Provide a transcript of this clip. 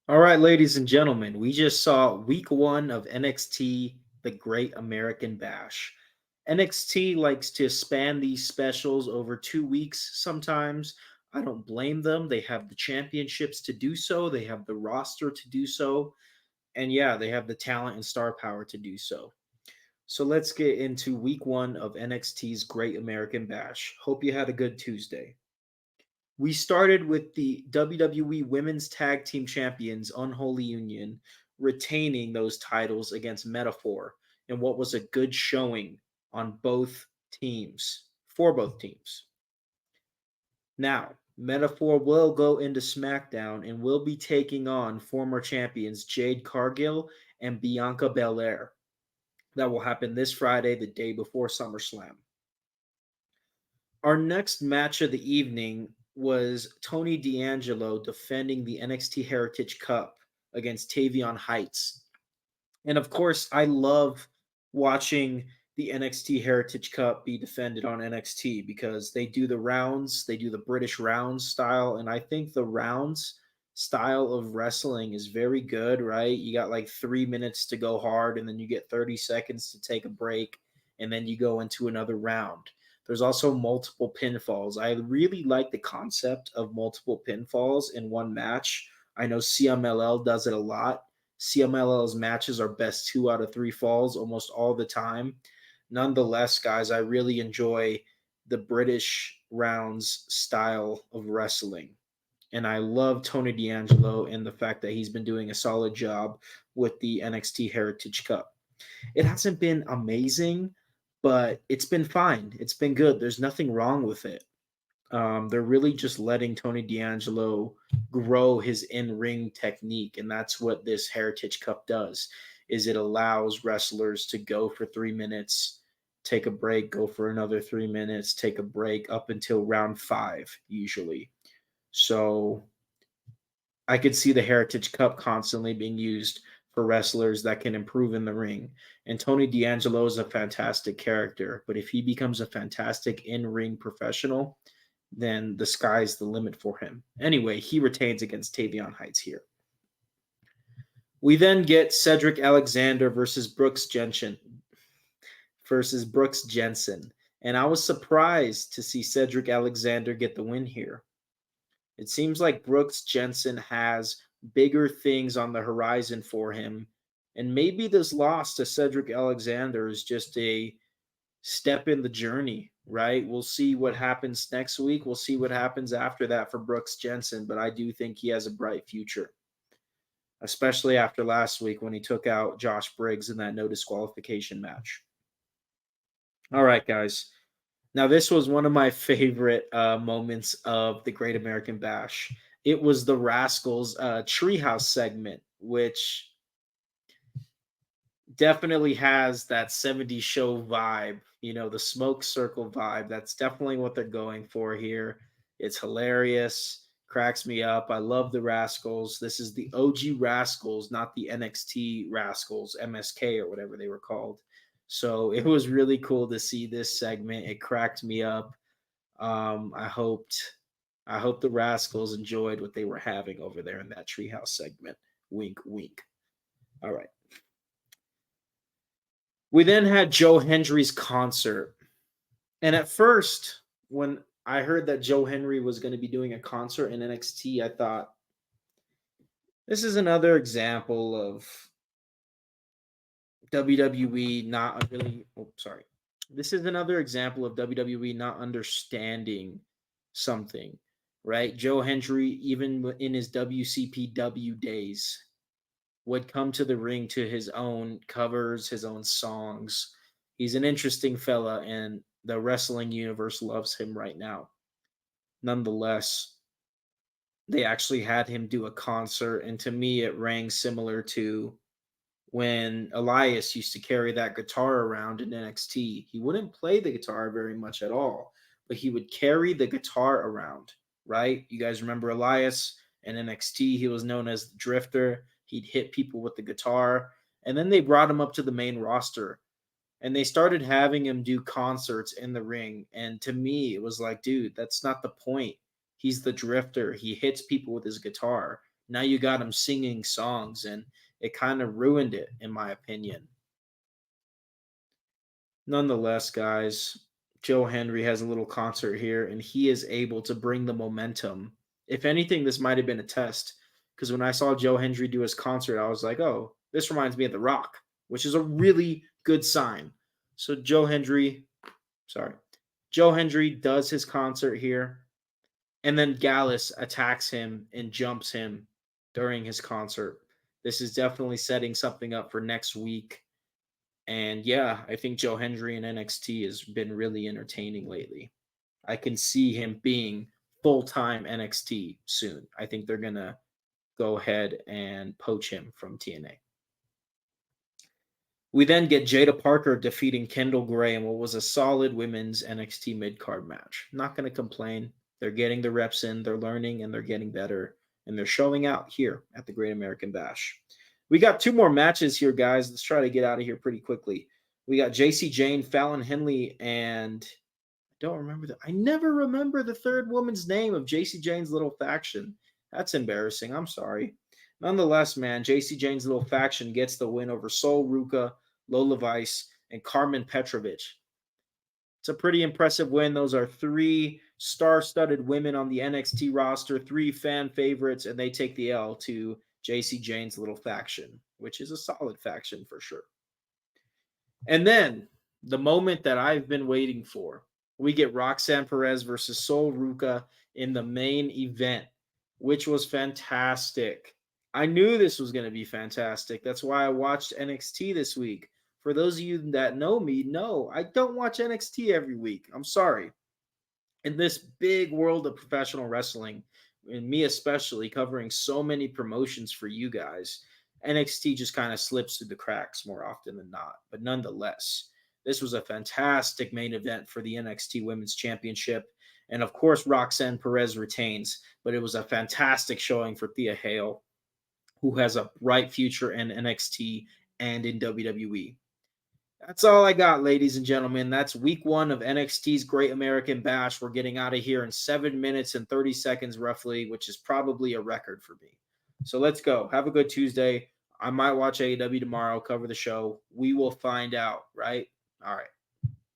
All right, ladies and gentlemen, we just saw week one of NXT, the Great American Bash. NXT likes to span these specials over 2 weeks sometimes. I don't blame them. They have the championships to do so, they have the roster to do so, and yeah, they have the talent and star power to do so. So let's get into week one of NXT's Great American Bash. Hope you had a good Tuesday. We started with the WWE Women's Tag Team Champions, Unholy Union, retaining those titles against Metaphor in what was a good showing on both teams, for both teams. Now, Metaphor will go into SmackDown and will be taking on former champions Jade Cargill and Bianca Belair. That will happen this Friday, the day before SummerSlam. Our next match of the evening was Tony D'Angelo defending the NXT Heritage Cup against Tavion Heights. And of course, I love watching the NXT Heritage Cup be defended on NXT because they do the rounds, they do the British rounds style. And I think the rounds style of wrestling is very good, right? You got like 3 minutes to go hard, and then you get 30 seconds to take a break, and then you go into another round. There's also multiple pinfalls. I really like the concept of multiple pinfalls in one match. I know CMLL does it a lot. CMLL's matches are best 2 out of 3 falls almost all the time. Nonetheless, guys, I really enjoy the British rounds style of wrestling. And I love Tony D'Angelo and the fact that he's been doing a solid job with the NXT Heritage Cup. It hasn't been amazing, but it's been fine. It's been good. There's nothing wrong with it. They're really just letting Tony D'Angelo grow his in-ring technique, and that's what this Heritage Cup does. Is it allows wrestlers to go for 3 minutes, take a break, go for another 3 minutes, take a break up until round five usually. So I could see the Heritage Cup constantly being used for wrestlers that can improve in the ring. And Tony D'Angelo is a fantastic character, but if he becomes a fantastic in-ring professional, then the sky's the limit for him. Anyway, he retains against Tavion Heights here. We then get Cedric Alexander versus Brooks Jensen. And I was surprised to see Cedric Alexander get the win here. It seems like Brooks Jensen has bigger things on the horizon for him. And maybe this loss to Cedric Alexander is just a step in the journey, right? We'll see what happens next week. We'll see what happens after that for Brooks Jensen. But I do think he has a bright future, especially after last week when he took out Josh Briggs in that no disqualification match. All right, guys. Now, this was one of my favorite moments of the Great American Bash. It was the Rascals Treehouse segment, which definitely has that 70s show vibe, the smoke circle vibe. That's definitely what they're going for here. It's hilarious, cracks me up. I love the Rascals. This is the OG Rascals, not the NXT Rascals, MSK or whatever they were called. So it was really cool to see this segment. It cracked me up. I hope the Rascals enjoyed what they were having over there in that treehouse segment. Wink, wink. All right. We then had Joe Hendry's concert. And at first, when I heard that Joe Henry was going to be doing a concert in NXT, I thought, this is another example of WWE not really. Oh, sorry. This is another example of WWE not understanding something, right? Joe Hendry, even in his WCPW days, would come to the ring to his own covers, his own songs. He's an interesting fella, and the wrestling universe loves him right now. Nonetheless, they actually had him do a concert, and to me, it rang similar to when Elias used to carry that guitar around in NXT. He wouldn't play the guitar very much at all, but he would carry the guitar around, right? You guys remember Elias in NXT? He was known as the Drifter. He'd hit people with the guitar. And then they brought him up to the main roster and they started having him do concerts in the ring. And to me, it was like, dude, that's not the point. He's the Drifter. He hits people with his guitar. Now you got them singing songs, and it kind of ruined it, in my opinion. Nonetheless, guys, Joe Henry has a little concert here, and he is able to bring the momentum. If anything, this might have been a test, because when I saw Joe Henry do his concert, I was like, oh, this reminds me of The Rock, which is a really good sign. So sorry, Joe Hendry does his concert here, and then Gallus attacks him and jumps him during his concert. This is definitely setting something up for next week. And yeah, I think Joe Hendry in NXT has been really entertaining lately. I can see him being full time NXT soon. I think they're going to go ahead and poach him from TNA. We then get Jada Parker defeating Kendall Gray in what was a solid women's NXT mid card match. Not going to complain. They're getting the reps in, they're learning, and they're getting better. And they're showing out here at the Great American Bash. We got two more matches here, guys. Let's try to get out of here pretty quickly. We got JC Jane, Fallon Henley, and I never remember the third woman's name of JC Jane's little faction. That's embarrassing. I'm sorry. Nonetheless, man, JC Jane's little faction gets the win over Sol Ruka, Lola Vice, and Carmen Petrovich. It's a pretty impressive win. Those are three star-studded women on the NXT roster, three fan favorites, and they take the L to JC Jane's little faction, which is a solid faction for sure. And then the moment that I've been waiting for, we get Roxanne Perez versus Sol Ruka in the main event, which was fantastic. I knew this was going to be fantastic. That's why I watched NXT this week. For those of you that know me, no, I don't watch NXT every week. I'm sorry. In this big world of professional wrestling, and me especially, covering so many promotions for you guys, NXT just kind of slips through the cracks more often than not. But nonetheless, this was a fantastic main event for the NXT Women's Championship. And of course, Roxanne Perez retains, but it was a fantastic showing for Thea Hale, who has a bright future in NXT and in WWE. That's all I got, ladies and gentlemen. That's week 1 of NXT's Great American Bash. We're getting out of here in 7 minutes and 30 seconds, roughly, which is probably a record for me. So let's go. Have a good Tuesday. I might watch AEW tomorrow, cover the show. We will find out, right? All right.